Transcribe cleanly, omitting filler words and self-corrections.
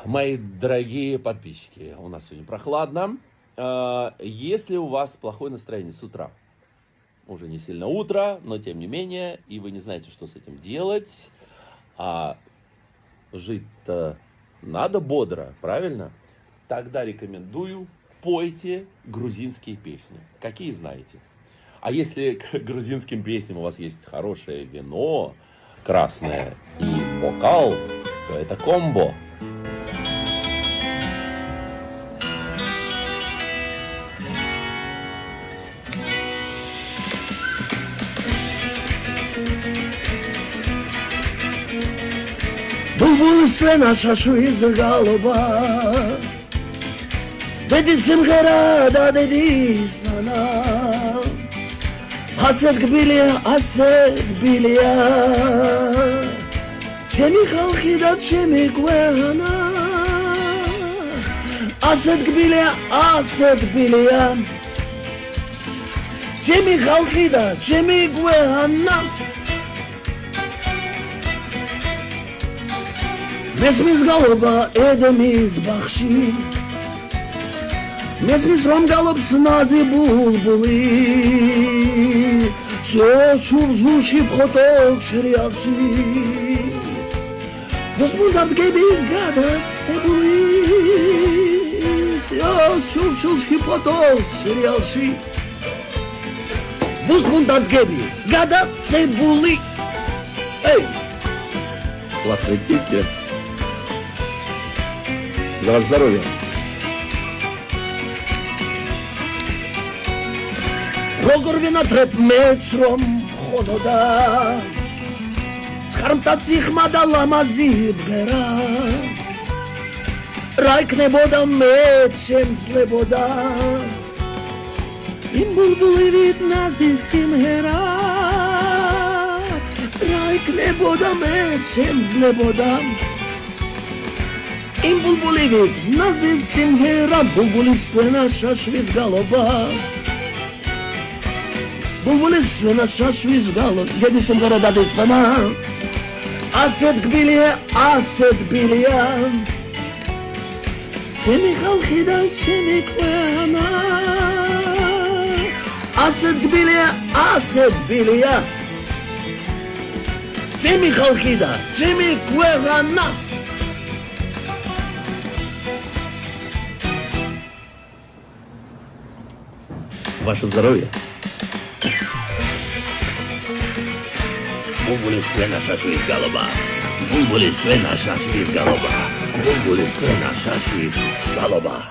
Мои дорогие подписчики, у нас сегодня прохладно. Если у вас плохое настроение с утра, уже не сильно утро, но тем не менее, и вы не знаете, что с этим делать, а жить-то надо бодро, правильно? Тогда рекомендую, пойте грузинские песни, какие знаете. А если к грузинским песням у вас есть хорошее вино, красное и бокал, то это комбо. Bulbul svena şaşuy zgaloba Dedi simgara dedi sana Haset biliya Çemi halki da çemi gwehana Haset biliya Çemi halki da çemi gwehana Mesmis galoba edemiz bakşi Mesmis rom galops nazi bulbuli Syo çulzushi photok şriyalshi Desmundart gibi gadat sebuli Syo çulzushi photok şriyalshi Desmundart gibi gadat sebuli Эй! Классная песня. За ваше здоровье. Როგორ ვინატრებ მეც რომ ხონოდა სხარმტაცი ხმა და ლამაზი ბღერა რა იქნებოდა მეც შემძლებოდა იმ ბულბულივით ნაზი სიმღერა რა იქნებოდა მეც შემძლებოდა იმ ბულბულივით ნაზი სიმღერა ბულბულის თვენა შაშვის გალობა Bulbulis svena şaşviz galo Gedi simgara da desvana Aset biliya Çemi halki da çemi kwehana Aset biliya Çemi halki da çemi kwehana Ваше здоровье. Bulbuli svena şaşviz galoba Bulbuli svena şaşviz galoba Bulbuli svena şaşviz galoba